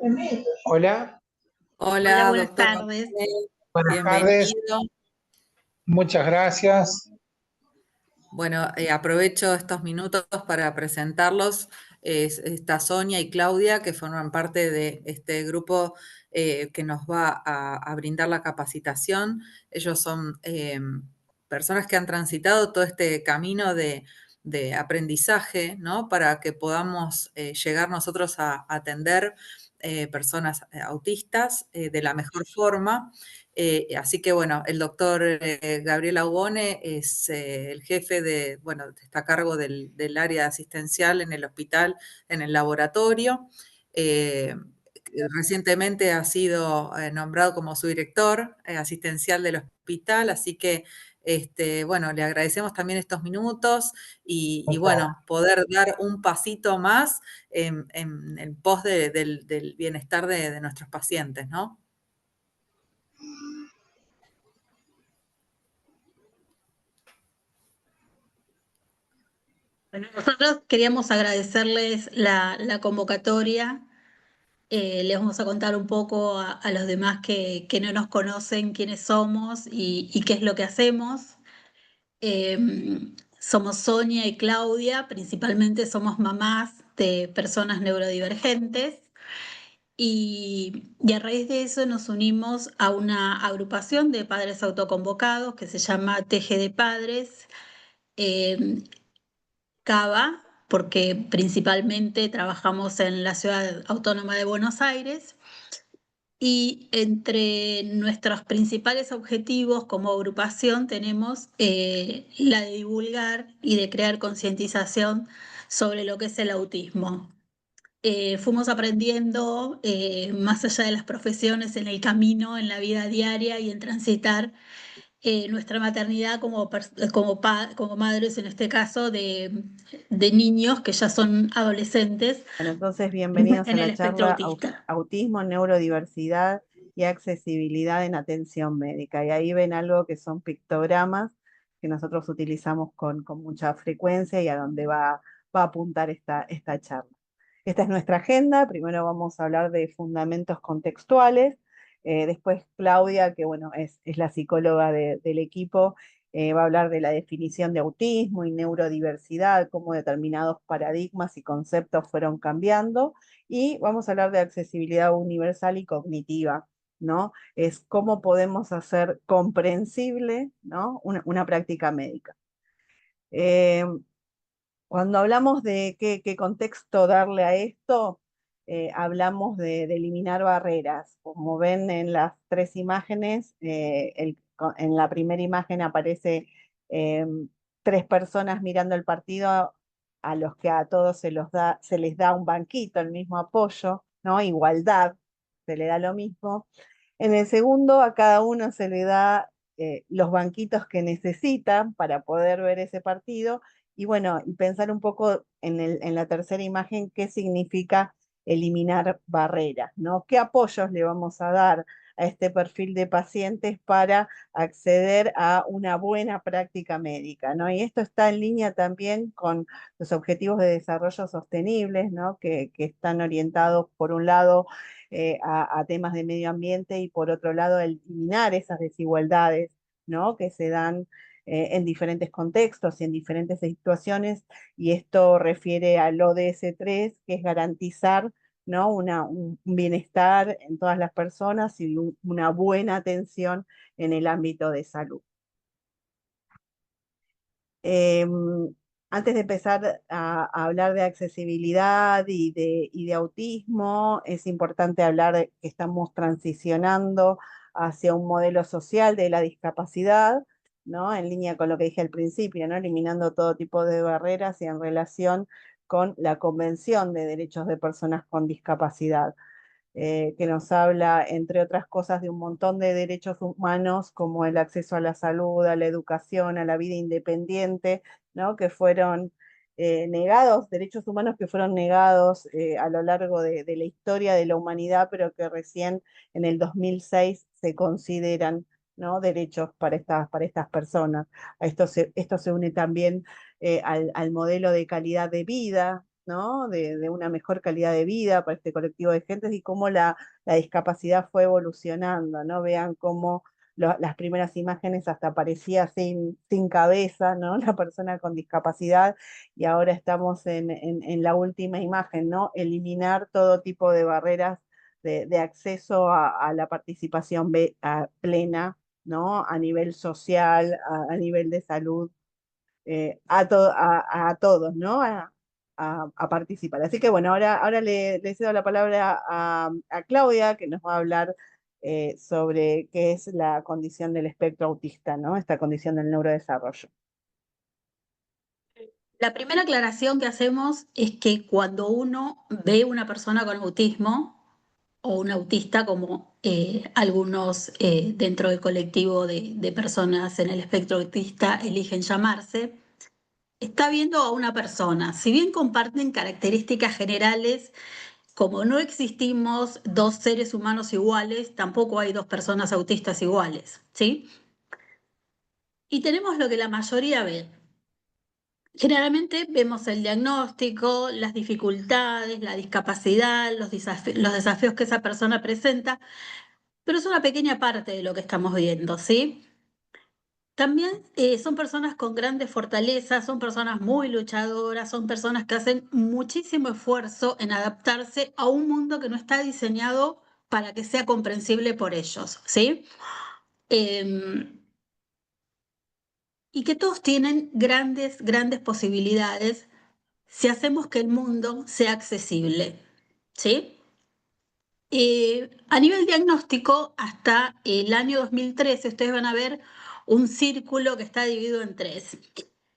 Hola, Hola, Hola, buenas doctor tardes. Manuel, buenas tardes, bienvenido. muchas gracias. Bueno, aprovecho estos minutos para presentarlos. Está Sonia y Claudia, que forman parte de este grupo que nos va a brindar la capacitación. Ellos son personas que han transitado todo este camino de aprendizaje, ¿no? Para que podamos llegar nosotros a atender personas autistas de la mejor forma. Así que bueno, el doctor Gabriel Aubone es el jefe de, bueno, está a cargo del área asistencial en el hospital, en el laboratorio. Eh, Recientemente ha sido nombrado como su director asistencial del hospital, así que bueno, le agradecemos también estos minutos y bueno, poder dar un pasito más en pos del bienestar de nuestros pacientes, ¿no? Bueno, nosotros queríamos agradecerles la convocatoria. Les vamos a contar un poco a los demás que no nos conocen quiénes somos y qué es lo que hacemos. Somos Sonia y Claudia, principalmente somos mamás de personas neurodivergentes y a raíz de eso nos unimos a una agrupación de padres autoconvocados que se llama Teje de Padres. Eh, Cava, porque principalmente trabajamos en la ciudad autónoma de Buenos Aires y entre nuestros principales objetivos como agrupación tenemos la de divulgar y de crear concientización sobre lo que es el autismo. Fuimos aprendiendo más allá de las profesiones en el camino, en la vida diaria y en transitar nuestra maternidad como madres, en este caso, de niños que ya son adolescentes Bueno, entonces bienvenidos a en el la espectro charla autista. Autismo, Neurodiversidad y Accesibilidad en Atención Médica. Y ahí ven algo que son pictogramas que nosotros utilizamos con mucha frecuencia y a donde va a apuntar esta charla. Esta es nuestra agenda. Primero vamos a hablar de fundamentos contextuales. Después Claudia, que bueno, es la psicóloga del equipo, va a hablar de la definición de autismo y neurodiversidad, cómo determinados paradigmas y conceptos fueron cambiando. Y vamos a hablar de accesibilidad universal y cognitiva, ¿no? Es cómo podemos hacer comprensible, ¿no? una práctica médica. Cuando hablamos de qué contexto darle a esto, hablamos de eliminar barreras. Como ven en las tres imágenes, en la primera imagen aparece eh, tres personas mirando el partido a los que a todos se les da un banquito, el mismo apoyo, ¿no? Igualdad, se le da lo mismo. En el segundo, a cada uno se le da los banquitos que necesitan para poder ver ese partido y bueno, y pensar un poco en la tercera imagen qué significa eliminar barreras, ¿no? ¿Qué apoyos le vamos a dar a este perfil de pacientes para acceder a una buena práctica médica, ¿no? Y esto está en línea también con los objetivos de desarrollo sostenibles, ¿no? Que están orientados, por un lado, a temas de medio ambiente y por otro lado, a eliminar esas desigualdades, ¿no? Que se dan en diferentes contextos y en diferentes situaciones, y esto refiere al ODS 3, que es garantizar, ¿no? Un bienestar en todas las personas y una buena atención en el ámbito de salud. Eh, Antes de empezar a hablar de accesibilidad y de autismo, es importante hablar de que estamos transicionando hacia un modelo social de la discapacidad, ¿no? En línea con lo que dije al principio, ¿no? Eliminando todo tipo de barreras y en relación con la Convención de Derechos de Personas con Discapacidad, que nos habla, entre otras cosas, de un montón de derechos humanos como el acceso a la salud, a la educación, a la vida independiente, ¿no? Que fueron negados, derechos humanos que fueron negados a lo largo de la historia de la humanidad, pero que recién en el 2006 se consideran, ¿no? Derechos para estas personas. Esto se une también al modelo de calidad de vida, ¿no? De una mejor calidad de vida para este colectivo de gentes y cómo la discapacidad fue evolucionando, ¿no? Vean cómo las primeras imágenes hasta parecía sin cabeza, ¿no? La persona con discapacidad, y ahora estamos en la última imagen, ¿no? Eliminar todo tipo de barreras de acceso a la participación plena, ¿no? A nivel social, a nivel de salud, a todos, ¿no? A participar. Así que bueno, ahora le cedo la palabra a Claudia, que nos va a hablar sobre qué es la condición del espectro autista, ¿no? Esta condición del neurodesarrollo. La primera aclaración que hacemos es que cuando uno ve una persona con autismo o un autista, como algunos dentro del colectivo de personas en el espectro autista eligen llamarse, está viendo a una persona. Si bien comparten características generales, como no existimos dos seres humanos iguales, tampoco hay dos personas autistas iguales, ¿sí? Y tenemos lo que la mayoría ve. Generalmente vemos el diagnóstico, las dificultades, la discapacidad, los desafíos que esa persona presenta, pero es una pequeña parte de lo que estamos viendo, ¿sí? También son personas con grandes fortalezas, son personas muy luchadoras, son personas que hacen muchísimo esfuerzo en adaptarse a un mundo que no está diseñado para que sea comprensible por ellos, ¿sí? Y que todos tienen grandes posibilidades si hacemos que el mundo sea accesible, ¿sí? A nivel diagnóstico, hasta el año 2013, ustedes van a ver un círculo que está dividido en tres.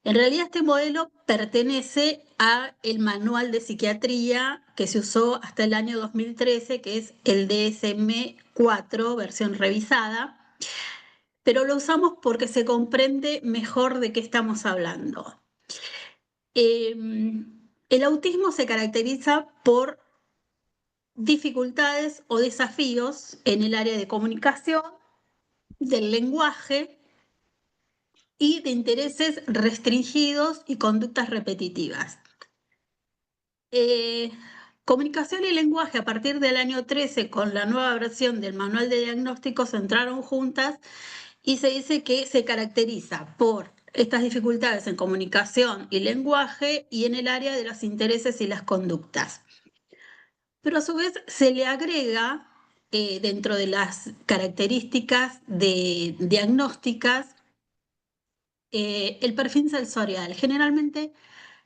En realidad, este modelo pertenece al manual de psiquiatría que se usó hasta el año 2013, que es el DSM-4, versión revisada, pero lo usamos porque se comprende mejor de qué estamos hablando. El autismo se caracteriza por dificultades o desafíos en el área de comunicación, del lenguaje y de intereses restringidos y conductas repetitivas. Comunicación y lenguaje, a partir del año 13, con la nueva versión del manual de diagnóstico, se entraron juntas y se dice que se caracteriza por estas dificultades en comunicación y lenguaje y en el área de los intereses y las conductas. Pero a su vez se le agrega, dentro de las características diagnósticas, el perfil sensorial. Generalmente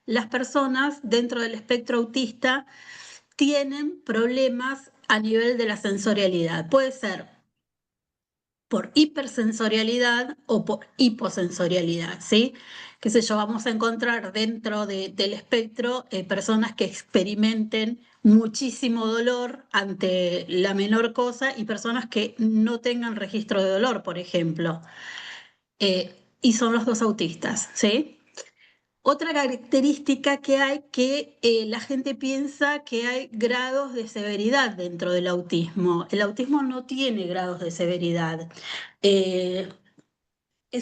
las personas dentro del espectro autista tienen problemas a nivel de la sensorialidad. Puede ser por hipersensorialidad o por hiposensorialidad, ¿sí? Qué sé yo, vamos a encontrar dentro del espectro personas que experimenten muchísimo dolor ante la menor cosa y personas que no tengan registro de dolor, por ejemplo. Y son los dos autistas, ¿sí? Otra característica que hay que la gente piensa que hay grados de severidad dentro del autismo. El autismo no tiene grados de severidad. Es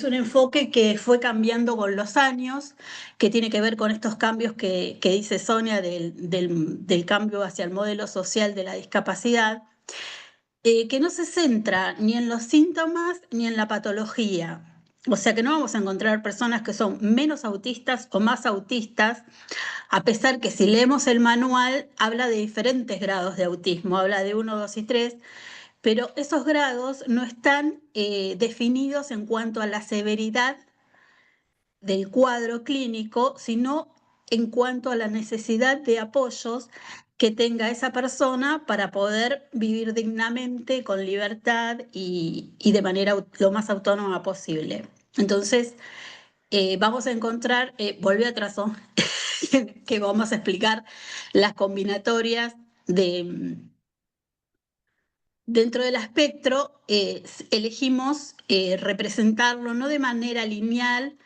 un enfoque que fue cambiando con los años, que tiene que ver con estos cambios que dice Sonia del cambio hacia el modelo social de la discapacidad, que no se centra ni en los síntomas ni en la patología. O sea que no vamos a encontrar personas que son menos autistas o más autistas, a pesar que si leemos el manual habla de diferentes grados de autismo, habla de 1, 2 y 3, pero esos grados no están definidos en cuanto a la severidad del cuadro clínico, sino en cuanto a la necesidad de apoyos que tenga esa persona para poder vivir dignamente, con libertad y de manera lo más autónoma posible. Entonces, vamos a encontrar, volví atrás, que vamos a explicar las combinatorias dentro del espectro. Elegimos representarlo no de manera lineal,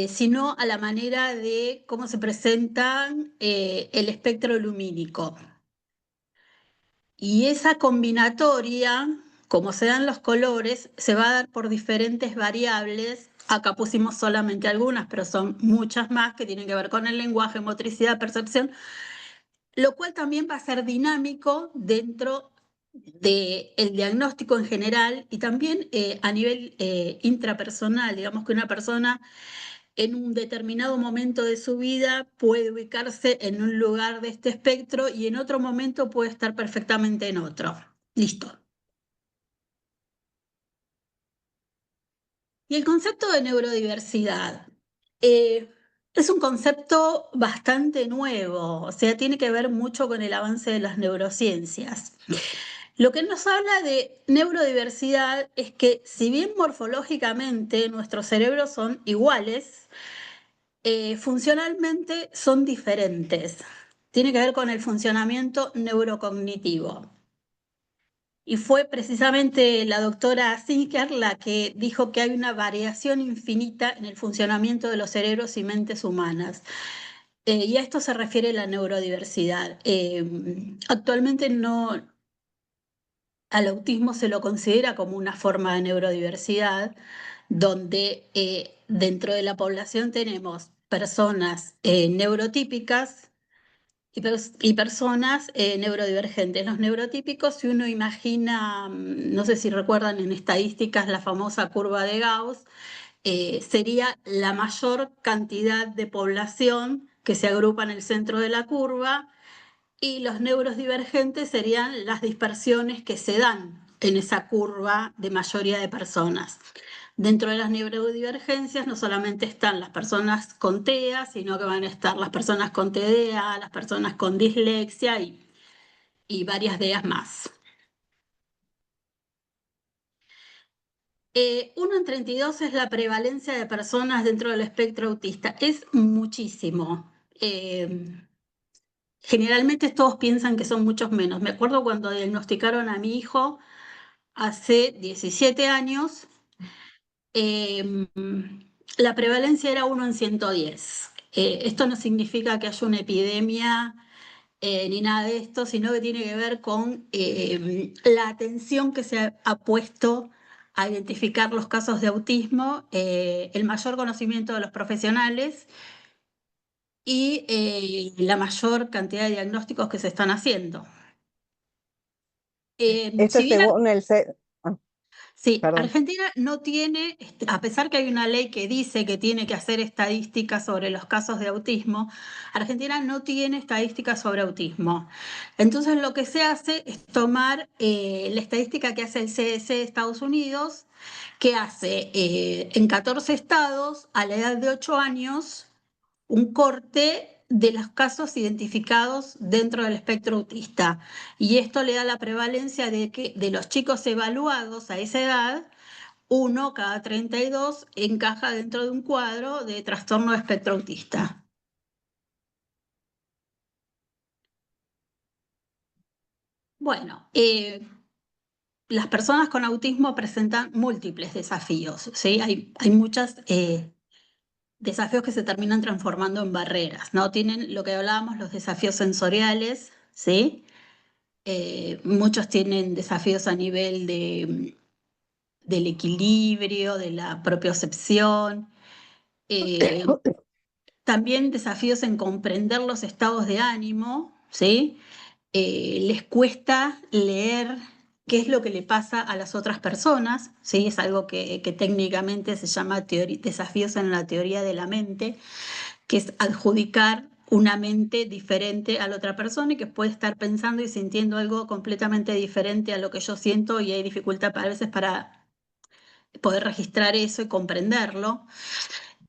sino a la manera de cómo se presenta el espectro lumínico. Y esa combinatoria, como se dan los colores, se va a dar por diferentes variables Acá pusimos solamente algunas, pero son muchas más que tienen que ver con el lenguaje, motricidad, percepción, lo cual también va a ser dinámico dentro del diagnóstico en general y también a nivel intrapersonal. Digamos que una persona en un determinado momento de su vida puede ubicarse en un lugar de este espectro y en otro momento puede estar perfectamente en otro. Listo. Y el concepto de neurodiversidad es un concepto bastante nuevo, o sea, tiene que ver mucho con el avance de las neurociencias. Lo que nos habla de neurodiversidad es que si bien morfológicamente nuestros cerebros son iguales, funcionalmente son diferentes. Tiene que ver con el funcionamiento neurocognitivo. Y fue precisamente la doctora Zinker la que dijo que hay una variación infinita en el funcionamiento de los cerebros y mentes humanas. Y a esto se refiere la neurodiversidad. Actualmente no, al autismo se lo considera como una forma de neurodiversidad, donde dentro de la población tenemos personas neurotípicas y personas neurodivergentes. Los neurotípicos, si uno imagina, no sé si recuerdan en estadísticas la famosa curva de Gauss, sería la mayor cantidad de población que se agrupa en el centro de la curva, y los neurodivergentes serían las dispersiones que se dan en esa curva de mayoría de personas. Dentro de las neurodivergencias no solamente están las personas con TEA, sino que van a estar las personas con TDA, las personas con dislexia y varias DEAs más. 1 en 32 es la prevalencia de personas dentro del espectro autista. Es muchísimo. Generalmente todos piensan que son muchos menos. Me acuerdo cuando diagnosticaron a mi hijo hace 17 años, la prevalencia era 1 en 110. Esto no significa que haya una epidemia ni nada de esto, sino que tiene que ver con la atención que se ha puesto a identificar los casos de autismo, el mayor conocimiento de los profesionales y la mayor cantidad de diagnósticos que se están haciendo. Esto Si bien según el... Sí, Perdón. Argentina no tiene, a pesar que hay una ley que dice que tiene que hacer estadísticas sobre los casos de autismo, Argentina no tiene estadísticas sobre autismo. Entonces lo que se hace es tomar la estadística que hace el CDC de Estados Unidos, que hace en 14 estados a la edad de 8 años un corte de los casos identificados dentro del espectro autista. Y esto le da la prevalencia de que de los chicos evaluados a esa edad, 1 cada 32 encaja dentro de un cuadro de trastorno de espectro autista. Bueno, las personas con autismo presentan múltiples desafíos, ¿sí? Hay muchos desafíos que se terminan transformando en barreras, ¿no? Tienen lo que hablábamos, los desafíos sensoriales, ¿sí? Muchos tienen desafíos a nivel del equilibrio, de la propiocepción, también desafíos en comprender los estados de ánimo, ¿sí? Les cuesta leer qué es lo que le pasa a las otras personas, ¿sí? Es algo que técnicamente se llama desafíos en la teoría de la mente, que es adjudicar una mente diferente a la otra persona y que puede estar pensando y sintiendo algo completamente diferente a lo que yo siento, y hay dificultad a veces para poder registrar eso y comprenderlo.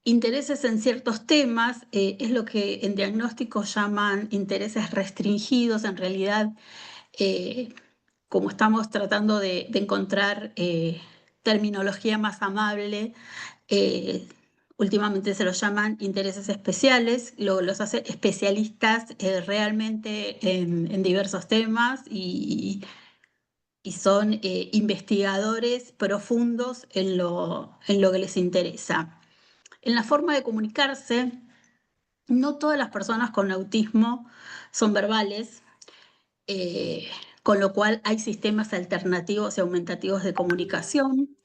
Intereses en ciertos temas, es lo que en diagnóstico llaman intereses restringidos. En realidad, como estamos tratando de encontrar terminología más amable, últimamente se los llaman intereses especiales, los hace especialistas realmente en diversos temas y son investigadores profundos en lo que les interesa. En la forma de comunicarse, no todas las personas con autismo son verbales, con lo cual hay sistemas alternativos y aumentativos de comunicación.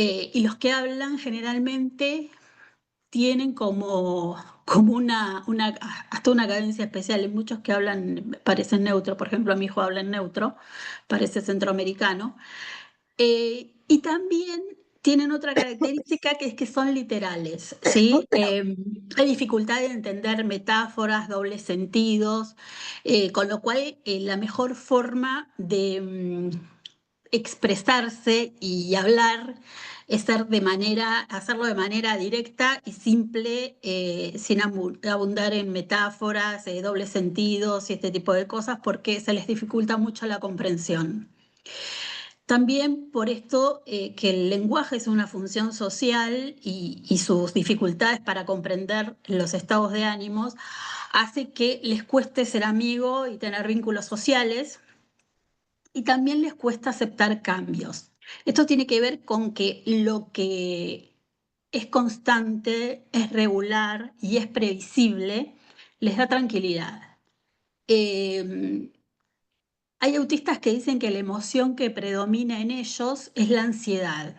Y los que hablan generalmente tienen como hasta una cadencia especial. Hay muchos que hablan, parecen neutro. Por ejemplo, mi hijo habla en neutro, parece centroamericano. Y también tienen otra característica que es que son literales, ¿sí? Hay dificultad de entender metáforas, dobles sentidos, con lo cual la mejor forma de expresarse y hablar es hacerlo de manera directa y simple, sin abundar en metáforas, dobles sentidos y este tipo de cosas, porque se les dificulta mucho la comprensión. También por esto que el lenguaje es una función social y sus dificultades para comprender los estados de ánimos hace que les cueste ser amigo y tener vínculos sociales, y también les cuesta aceptar cambios. Esto tiene que ver con que lo que es constante, es regular y es previsible les da tranquilidad. Hay autistas que dicen que la emoción que predomina en ellos es la ansiedad.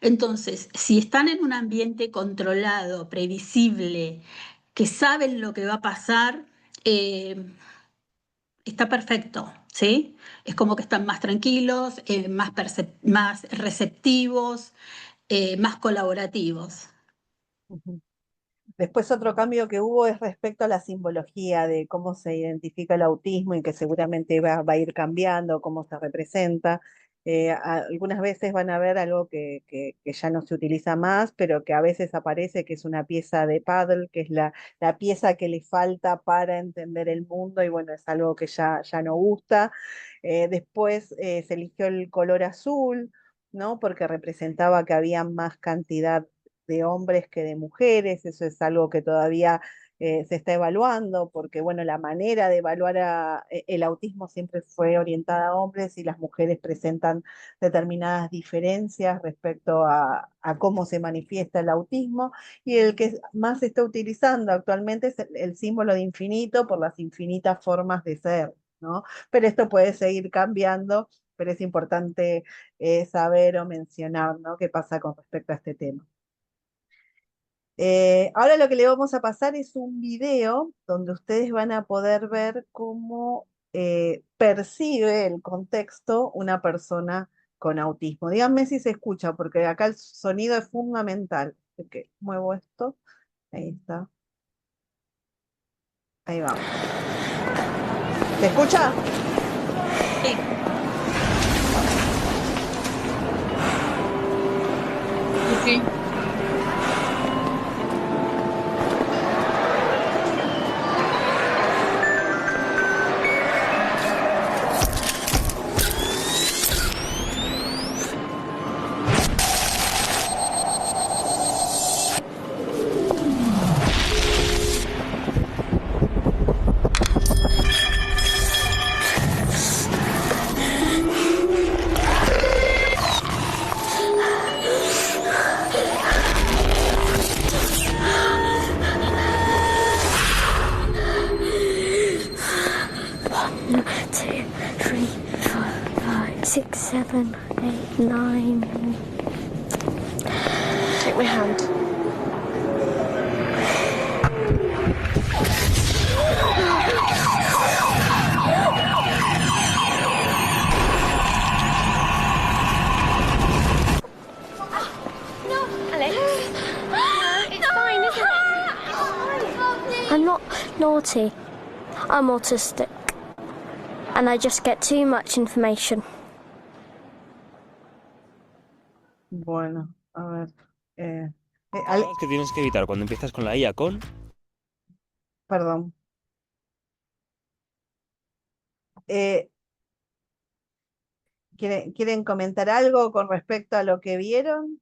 Entonces, si están en un ambiente controlado, previsible, que saben lo que va a pasar, está perfecto, ¿sí? Es como que están más tranquilos, más receptivos, más colaborativos. Ujú. Después otro cambio que hubo es respecto a la simbología de cómo se identifica el autismo y que seguramente va a ir cambiando, cómo se representa. Algunas veces van a ver algo que ya no se utiliza más, pero que a veces aparece, que es una pieza de paddle, que es la pieza que le falta para entender el mundo, y bueno, es algo que ya no gusta. Después se eligió el color azul, ¿no? Porque representaba que había más cantidad de hombres que de mujeres. Eso es algo que todavía se está evaluando, porque bueno, la manera de evaluar el autismo siempre fue orientada a hombres, y las mujeres presentan determinadas diferencias respecto a cómo se manifiesta el autismo, y el que más se está utilizando actualmente es el símbolo de infinito, por las infinitas formas de ser, ¿no? Pero esto puede seguir cambiando, pero es importante saber o mencionar, ¿no?, qué pasa con respecto a este tema. Ahora lo que le vamos a pasar es un video donde ustedes van a poder ver cómo percibe el contexto una persona con autismo. Díganme si se escucha, porque acá el sonido es fundamental. Ok, muevo esto. Ahí está. Ahí vamos. ¿Se escucha? Sí. Sí. Two, three, four, five, six, 7, 8, 9. Take my hand. No, Alex. It's fine, isn't it? I'm not naughty. I'm autistic. And I just get too much information. Bueno, a ver. Palabras que tienes que evitar cuando empiezas con la IA con. Perdón. ¿Quieren comentar algo con respecto a lo que vieron?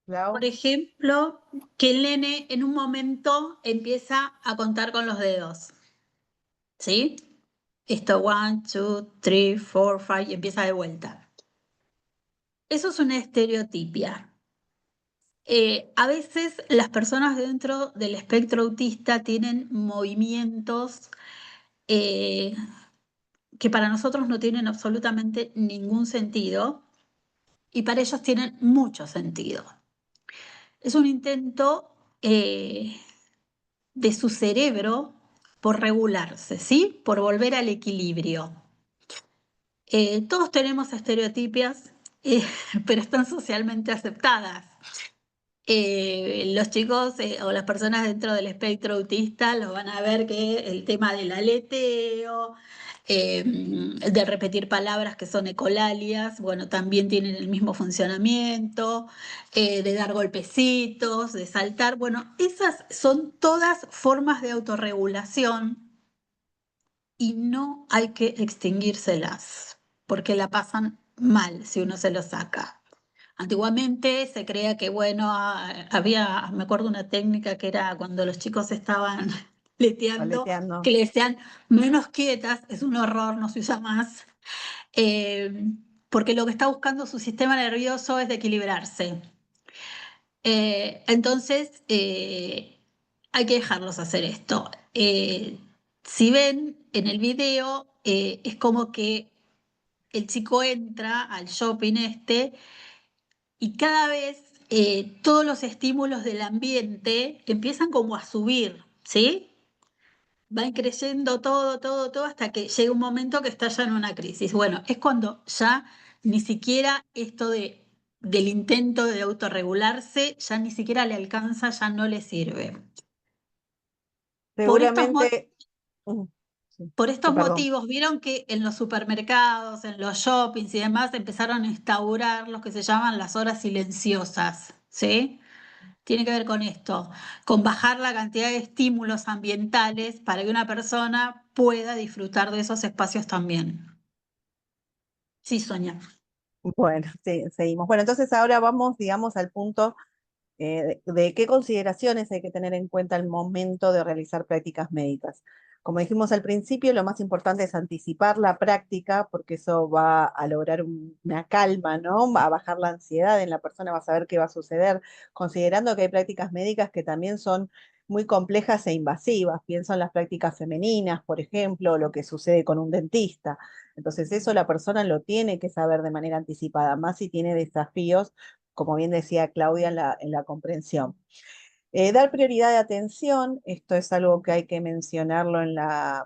Clau. Por ejemplo, que el nene en un momento empieza a contar con los dedos, ¿sí? Esto, 1, 2, 3, 4, 5, y empieza de vuelta. Eso es una estereotipia. A veces las personas dentro del espectro autista tienen movimientos que que para nosotros no tienen absolutamente ningún sentido y para ellos tienen mucho sentido. Es un intento de su cerebro por regularse, ¿sí? Por volver al equilibrio. Todos tenemos estereotipias, pero están socialmente aceptadas. Los chicos o las personas dentro del espectro autista lo van a ver que el tema del aleteo, de repetir palabras que son ecolalias, bueno, también tienen el mismo funcionamiento, de dar golpecitos, de saltar, bueno, esas son todas formas de autorregulación y no hay que extinguírselas, porque la pasan mal si uno se lo saca. Antiguamente se creía que, bueno, había, me acuerdo una técnica que era cuando los chicos estaban leteando, Aleteando. que le decían menos quietas, es un horror, no se usa más, porque lo que está buscando su sistema nervioso es de equilibrarse. Entonces, hay que dejarlos hacer esto. Si ven en el video, es como que el chico entra al shopping y cada vez todos los estímulos del ambiente empiezan como a subir, ¿sí? Van creciendo todo, hasta que llega un momento que está ya en una crisis. Bueno, es cuando ya ni siquiera esto del intento de autorregularse, ya ni siquiera le alcanza, ya no le sirve. Por estos, Seguramente, sí, por estos perdón. motivos, vieron que en los supermercados, en los shoppings y demás, empezaron a instaurar lo que se llaman las horas silenciosas, ¿sí? Tiene que ver con esto, con bajar la cantidad de estímulos ambientales para que una persona pueda disfrutar de esos espacios también. Sí, Sonia. Bueno, sí, seguimos. Bueno, entonces ahora vamos, digamos, al punto de qué consideraciones hay que tener en cuenta al momento de realizar prácticas médicas. Como dijimos al principio, lo más importante es anticipar la práctica, porque eso va a lograr una calma, ¿no? Va a bajar la ansiedad en la persona, va a saber qué va a suceder, considerando que hay prácticas médicas que también son muy complejas e invasivas. Pienso en las prácticas femeninas, por ejemplo, o lo que sucede con un dentista. Entonces, eso la persona lo tiene que saber de manera anticipada, más si tiene desafíos, como bien decía Claudia, en la comprensión. Dar prioridad de atención, esto es algo que hay que mencionarlo en la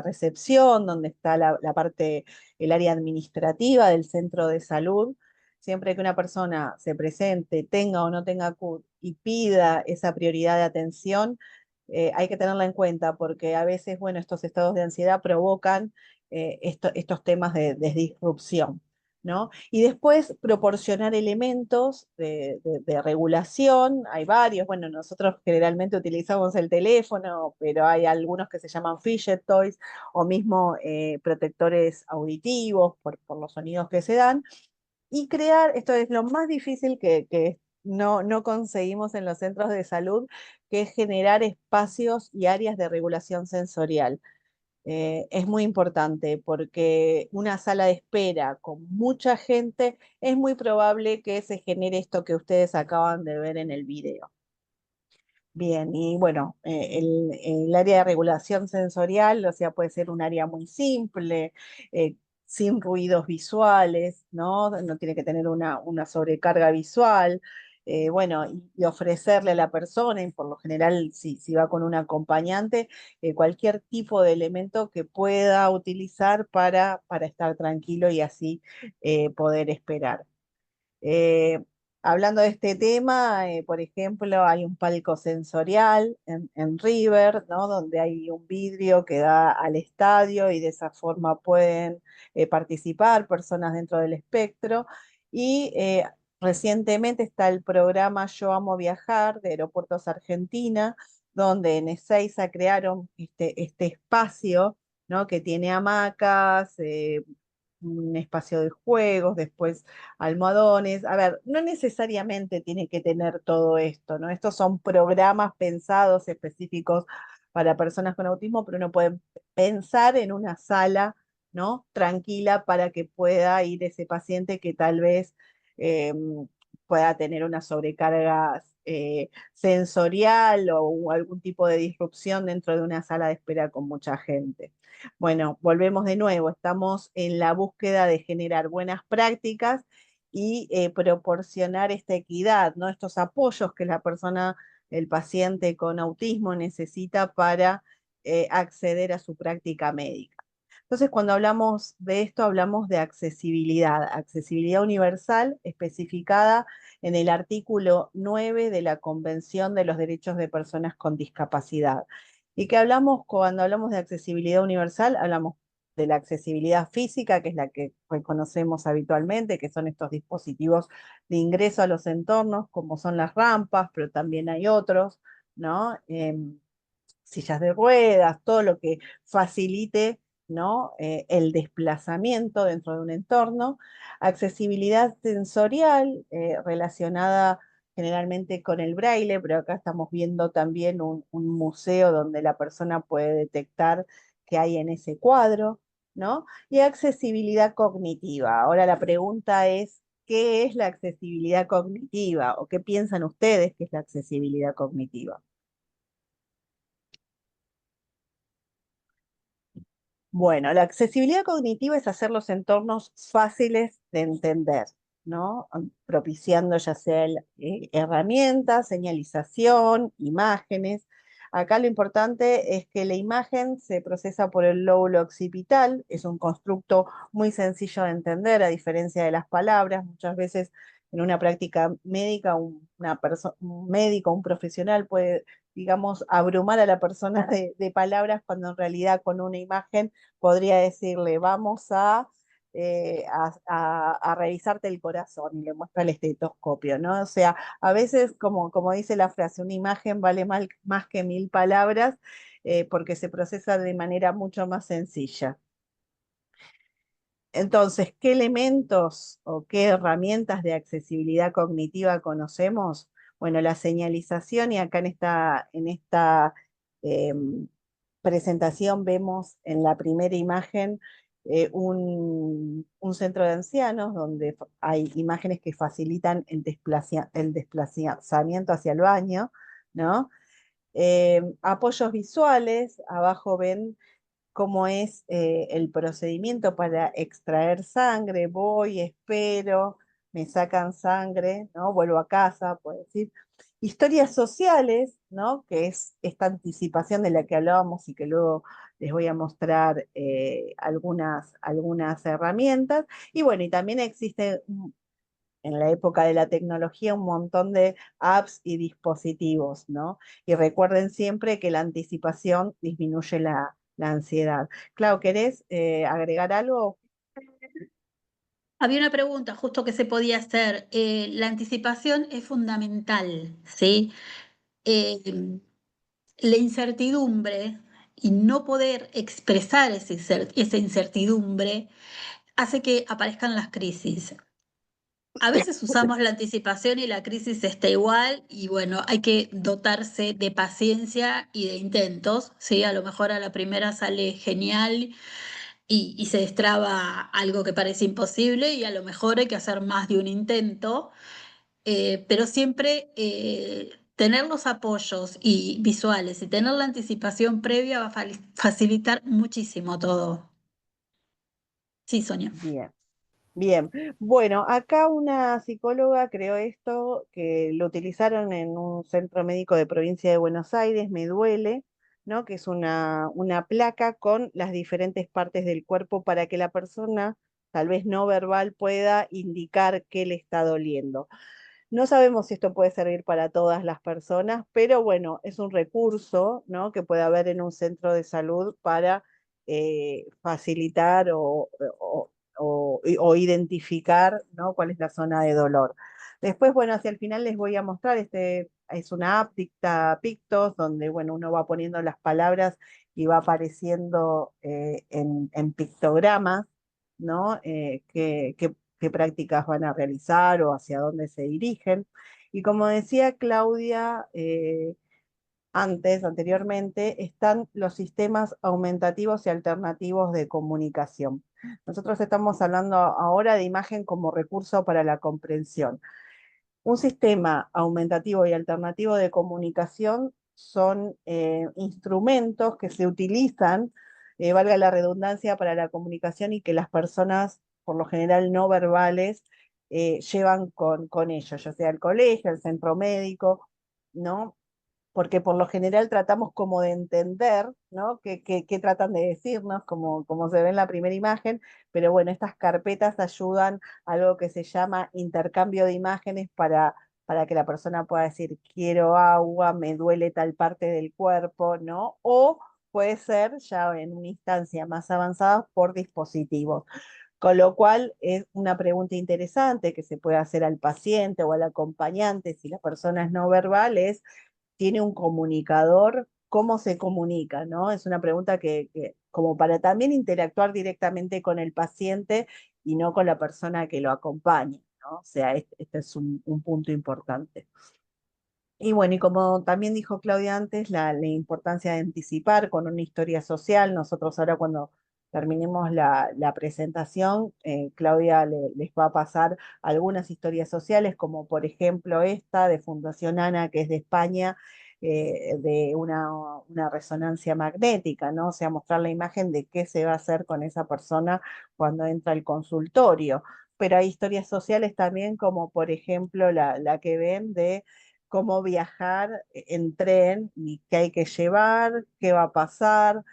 recepción, donde está la parte, el área administrativa del centro de salud. Siempre que una persona se presente, tenga o no tenga CUT y pida esa prioridad de atención, hay que tenerla en cuenta porque a veces, bueno, estos estados de ansiedad provocan estos temas de disrupción, ¿no? Y después proporcionar elementos de regulación, hay varios, bueno, nosotros generalmente utilizamos el teléfono, pero hay algunos que se llaman fidget toys o mismo protectores auditivos por los sonidos que se dan, y crear, esto es lo más difícil que no conseguimos en los centros de salud, que es generar espacios y áreas de regulación sensorial. Es muy importante porque una sala de espera con mucha gente es muy probable que se genere esto que ustedes acaban de ver en el video. Bien, y bueno, el área de regulación sensorial, o sea, puede ser un área muy simple, sin ruidos visuales, ¿no? No tiene que tener una sobrecarga visual. Bueno, y ofrecerle a la persona, y por lo general, si va con un acompañante, cualquier tipo de elemento que pueda utilizar para estar tranquilo y así poder esperar. Eh, Hablando de este tema, por ejemplo, hay un palco sensorial en River, ¿no? Donde hay un vidrio que da al estadio y de esa forma pueden participar personas dentro del espectro. Y recientemente está el programa Yo Amo Viajar de Aeropuertos Argentina, donde en Ezeiza crearon este espacio, ¿no? Que tiene hamacas, un espacio de juegos, después almohadones. A ver, no necesariamente tiene que tener todo esto, ¿no? Estos son programas pensados específicos para personas con autismo, pero uno puede pensar en una sala, ¿no? Tranquila para que pueda ir ese paciente que tal vez pueda tener unas sobrecargas sensorial o algún tipo de disrupción dentro de una sala de espera con mucha gente. Bueno, volvemos de nuevo, estamos en la búsqueda de generar buenas prácticas y proporcionar esta equidad, ¿no? Estos apoyos que la persona, el paciente con autismo necesita para acceder a su práctica médica. Entonces, cuando hablamos de esto, hablamos de accesibilidad universal especificada en el artículo 9 de la Convención de los Derechos de Personas con Discapacidad. Y que cuando hablamos de accesibilidad universal, hablamos de la accesibilidad física, que es la que reconocemos habitualmente, que son estos dispositivos de ingreso a los entornos, como son las rampas, pero también hay otros, ¿no? Sillas de ruedas, todo lo que facilite, ¿no? El desplazamiento dentro de un entorno, accesibilidad sensorial relacionada generalmente con el braille, pero acá estamos viendo también un museo donde la persona puede detectar qué hay en ese cuadro, ¿no? Y accesibilidad cognitiva. Ahora la pregunta es, ¿qué es la accesibilidad cognitiva? ¿O qué piensan ustedes que es la accesibilidad cognitiva? Bueno, la accesibilidad cognitiva es hacer los entornos fáciles de entender, ¿no? Propiciando ya sea herramientas, señalización, imágenes. Acá lo importante es que la imagen se procesa por el lóbulo occipital, es un constructo muy sencillo de entender, a diferencia de las palabras. Muchas veces en una práctica médica, un médico, un profesional puede, digamos, abrumar a la persona de palabras cuando en realidad con una imagen podría decirle, vamos a revisarte el corazón y le muestra el estetoscopio, ¿no? O sea, a veces, como dice la frase, una imagen vale más que 1000 palabras porque se procesa de manera mucho más sencilla. Entonces, ¿qué elementos o qué herramientas de accesibilidad cognitiva conocemos? Bueno, la señalización, y acá en esta presentación vemos en la primera imagen un centro de ancianos donde hay imágenes que facilitan el desplazamiento hacia el baño, ¿no? Apoyos visuales, abajo ven cómo es el procedimiento para extraer sangre, voy, espero, me sacan sangre, ¿no? Vuelvo a casa, puedo decir. Historias sociales, ¿no? Que es esta anticipación de la que hablábamos y que luego les voy a mostrar algunas herramientas. Y bueno, y también existe en la época de la tecnología un montón de apps y dispositivos, ¿no? Y recuerden siempre que la anticipación disminuye la ansiedad. Clau, ¿querés agregar algo? Había una pregunta justo que se podía hacer. La anticipación es fundamental, ¿sí? La incertidumbre y no poder expresar esa incertidumbre hace que aparezcan las crisis. A veces usamos la anticipación y la crisis está igual y bueno, hay que dotarse de paciencia y de intentos, ¿sí? A lo mejor a la primera sale genial y se destraba algo que parece imposible y a lo mejor hay que hacer más de un intento, pero siempre tener los apoyos y visuales y tener la anticipación previa va a facilitar muchísimo todo. Sí, Sonia. Bien. Bien, bueno, acá una psicóloga creó esto que lo utilizaron en un centro médico de provincia de Buenos Aires, Me Duele, ¿no? Que es una placa con las diferentes partes del cuerpo para que la persona, tal vez no verbal, pueda indicar qué le está doliendo. No sabemos si esto puede servir para todas las personas, pero bueno, es un recurso, ¿no? Que puede haber en un centro de salud para facilitar o identificar, ¿no? Cuál es la zona de dolor. Después, bueno, hacia el final les voy a mostrar, es una app, dicta Pictos, donde, bueno, uno va poniendo las palabras y va apareciendo en pictogramas, ¿no? Qué prácticas van a realizar o hacia dónde se dirigen. Y como decía Claudia anteriormente, están los sistemas aumentativos y alternativos de comunicación. Nosotros estamos hablando ahora de imagen como recurso para la comprensión. Un sistema aumentativo y alternativo de comunicación son instrumentos que se utilizan, valga la redundancia, para la comunicación y que las personas, por lo general no verbales, llevan con ellos, ya sea el colegio, el centro médico, ¿no? Porque por lo general tratamos como de entender, ¿no? ¿Qué tratan de decirnos, como se ve en la primera imagen, pero bueno, estas carpetas ayudan a algo que se llama intercambio de imágenes para que la persona pueda decir, quiero agua, me duele tal parte del cuerpo, ¿no? O puede ser ya en una instancia más avanzada por dispositivos. Con lo cual es una pregunta interesante que se puede hacer al paciente o al acompañante si la persona es no verbal, es tiene un comunicador, ¿cómo se comunica? ¿No? Es una pregunta como para también interactuar directamente con el paciente y no con la persona que lo acompaña, ¿no? O sea, este es un punto importante. Y bueno, y como también dijo Claudia antes, la importancia de anticipar con una historia social. Nosotros ahora cuando terminemos la presentación, Claudia les va a pasar algunas historias sociales, como por ejemplo esta de Fundación Ana, que es de España, de una resonancia magnética, ¿no? O sea, mostrar la imagen de qué se va a hacer con esa persona cuando entra al consultorio. Pero hay historias sociales también, como por ejemplo la que ven de cómo viajar en tren y qué hay que llevar, qué va a pasar,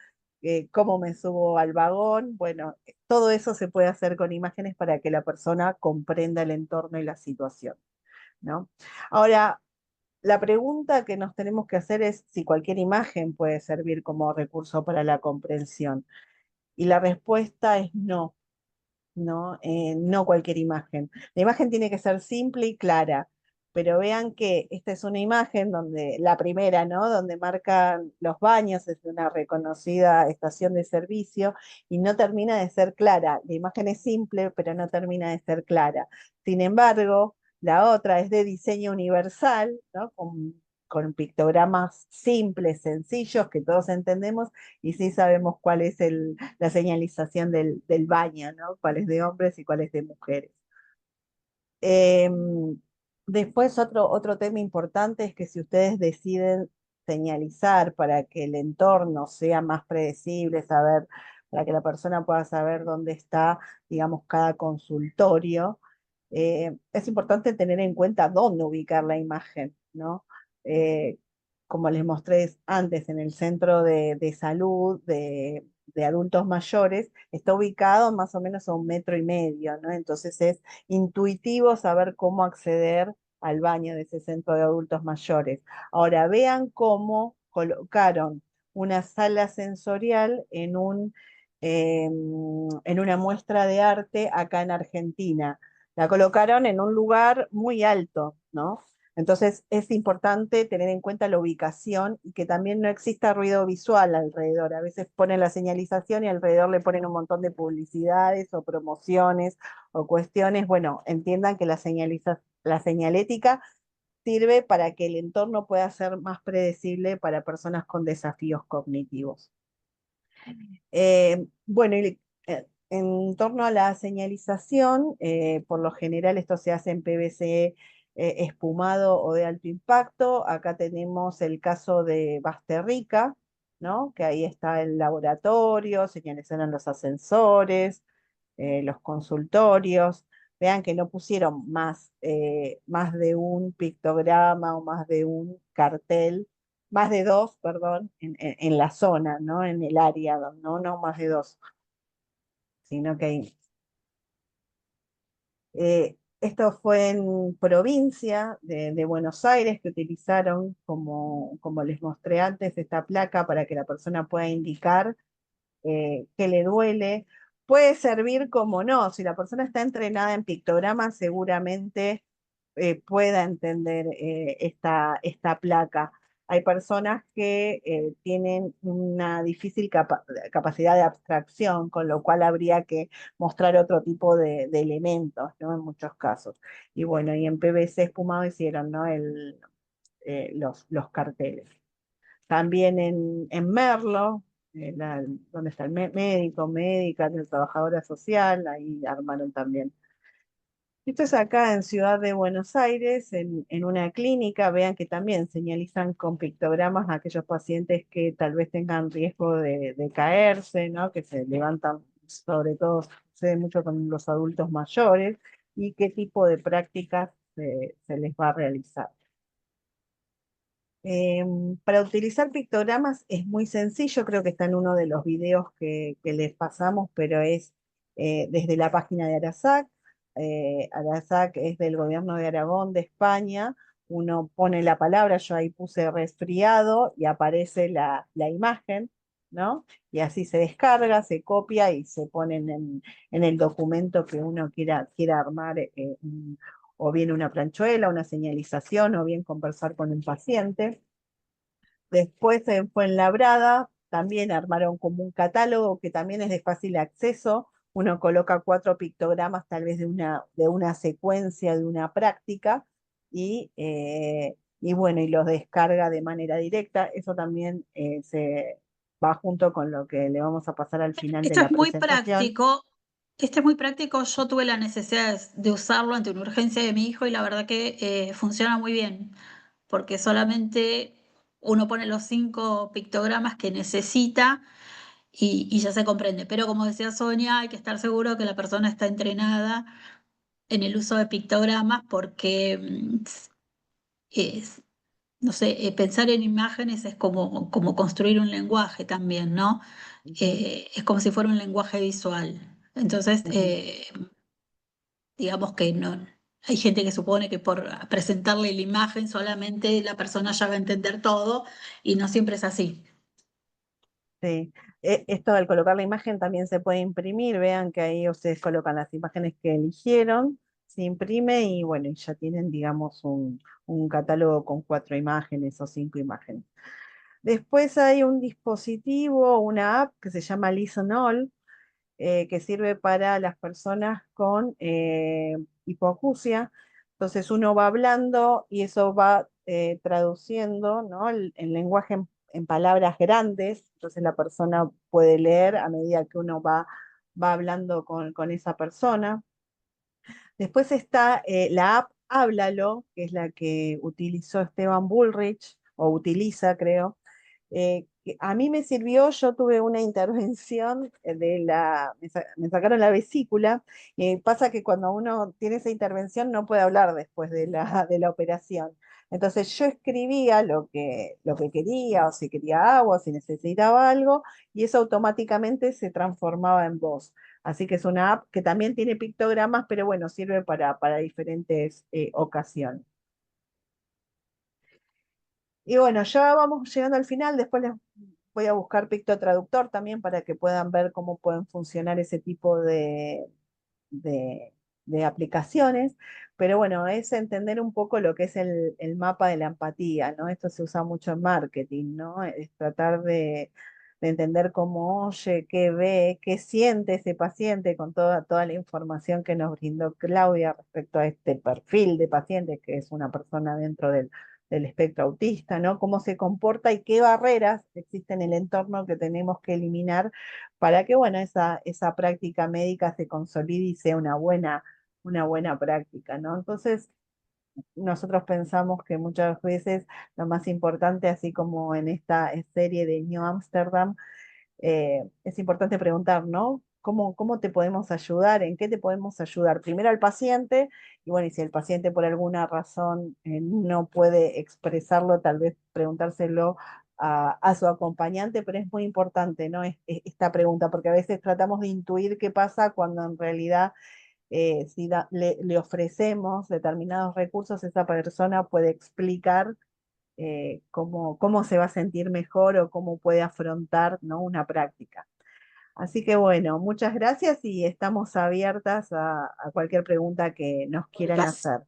cómo me subo al vagón. Bueno, todo eso se puede hacer con imágenes para que la persona comprenda el entorno y la situación, ¿no? Ahora, la pregunta que nos tenemos que hacer es si cualquier imagen puede servir como recurso para la comprensión. Y la respuesta es no. ¿No? No cualquier imagen. La imagen tiene que ser simple y clara, pero vean que esta es una imagen donde, la primera, ¿no? Donde marcan los baños, es una reconocida estación de servicio y no termina de ser clara. La imagen es simple, pero no termina de ser clara. Sin embargo, la otra es de diseño universal, ¿no? Con pictogramas simples, sencillos, que todos entendemos, y sí sabemos cuál es la señalización del baño, ¿no? Cuál es de hombres y cuál es de mujeres. Después otro tema importante es que si ustedes deciden señalizar para que el entorno sea más predecible, para que la persona pueda saber dónde está, digamos, cada consultorio, es importante tener en cuenta dónde ubicar la imagen, ¿no? Eh, Como les mostré antes, en el centro de salud de adultos mayores, está ubicado más o menos a 1,5 metros, ¿no? Entonces es intuitivo saber cómo acceder al baño de ese centro de adultos mayores. Ahora vean cómo colocaron una sala sensorial en una muestra de arte acá en Argentina. La colocaron en un lugar muy alto, ¿no? Entonces es importante tener en cuenta la ubicación y que también no exista ruido visual alrededor. A veces ponen la señalización y alrededor le ponen un montón de publicidades o promociones o cuestiones. Bueno, entiendan que la señalética sirve para que el entorno pueda ser más predecible para personas con desafíos cognitivos. Bueno, en torno a la señalización, por lo general esto se hace en PVC espumado o de alto impacto. Acá tenemos el caso de Basterrica, ¿no? Que ahí está el laboratorio, señalizaron los ascensores, los consultorios. Vean que no pusieron más de un pictograma o más de un cartel, más de dos, perdón, en la zona, ¿no? En el área, no más de dos, sino que hay. Esto fue en provincia de Buenos Aires, que utilizaron, como les mostré antes, esta placa para que la persona pueda indicar que le duele. Puede servir como no, si la persona está entrenada en pictogramas, seguramente pueda entender esta placa. Hay personas que tienen una difícil capacidad de abstracción, con lo cual habría que mostrar otro tipo de elementos, ¿no? En muchos casos. Y bueno, y en PVC espumado hicieron, ¿no? Los carteles. También en Merlo, donde está el médico, médica, la trabajadora social, ahí armaron también Esto es acá en Ciudad de Buenos Aires, en una clínica. Vean que también señalizan con pictogramas a aquellos pacientes que tal vez tengan riesgo de caerse, ¿no? Que se levantan, sobre todo sucede mucho con los adultos mayores, y qué tipo de prácticas se les va a realizar. Para utilizar pictogramas es muy sencillo, creo que está en uno de los videos que les pasamos, pero es desde la página de Arasac. Arasac es del gobierno de Aragón, de España. Uno pone la palabra, yo ahí puse resfriado y aparece la imagen, ¿no? Y así se descarga, se copia y se ponen en el documento que uno quiera armar, o bien una planchuela, una señalización, o bien conversar con un paciente. Después en Fuenlabrada también armaron como un catálogo que también es de fácil acceso. Uno coloca 4 pictogramas tal vez de una secuencia, de una práctica, y bueno, y los descarga de manera directa. Eso también se va junto con lo que le vamos a pasar al final de Esto la es muy presentación. práctico. Este es muy práctico. Yo tuve la necesidad de usarlo ante una urgencia de mi hijo y la verdad que funciona muy bien, porque solamente uno pone los 5 pictogramas que necesita y ya se comprende. Pero como decía Sonia, hay que estar seguro que la persona está entrenada en el uso de pictogramas porque es, no sé, pensar en imágenes es como construir un lenguaje también, ¿no? Ujú, Es como si fuera un lenguaje visual. Entonces, ujú. digamos que no, hay gente que supone que por presentarle la imagen solamente la persona ya va a entender todo y no siempre es así. Sí, esto al colocar la imagen también se puede imprimir. Vean que ahí ustedes colocan las imágenes que eligieron, se imprime y bueno, y ya tienen, digamos, un catálogo con 4 imágenes o 5 imágenes. Después hay un dispositivo, una app que se llama Listen All, que sirve para las personas con hipoacusia. Entonces uno va hablando y eso va traduciendo, ¿no? El lenguaje en palabras grandes. Entonces la persona puede leer a medida que uno va hablando con esa persona. Después está la app Háblalo, que es la que utilizó Esteban Bullrich, o utiliza, creo. Que a mí me sirvió. Yo tuve una intervención me sacaron la vesícula. Pasa que cuando uno tiene esa intervención no puede hablar después de la operación. Entonces yo escribía lo que quería, o si quería agua, o si necesitaba algo, y eso automáticamente se transformaba en voz. Así que es una app que también tiene pictogramas, pero bueno, sirve para diferentes ocasiones. Y bueno, ya vamos llegando al final. Después les voy a buscar Picto Traductor también para que puedan ver cómo pueden funcionar ese tipo de- de aplicaciones. Pero bueno, es entender un poco lo que es el mapa de la empatía, ¿no? Esto se usa mucho en marketing, ¿no? Es tratar de entender cómo oye, qué ve, qué siente ese paciente con toda la información que nos brindó Claudia respecto a este perfil de paciente, que es una persona dentro del espectro autista, ¿no? Cómo se comporta y qué barreras existen en el entorno que tenemos que eliminar para que, bueno, esa práctica médica se consolide y sea una buena práctica, ¿no? Entonces, nosotros pensamos que muchas veces lo más importante, así como en esta serie de New Amsterdam, es importante preguntar, ¿no? ¿Cómo te podemos ayudar? ¿En qué te podemos ayudar? Primero al paciente, y bueno, y si el paciente por alguna razón no puede expresarlo, tal vez preguntárselo a su acompañante, pero es muy importante, ¿no? Esta pregunta, porque a veces tratamos de intuir qué pasa cuando en realidad si le ofrecemos determinados recursos, esa persona puede explicar cómo se va a sentir mejor o cómo puede afrontar, ¿no? Una práctica. Así que bueno, muchas gracias y estamos abiertas a cualquier pregunta que nos quieran hacer.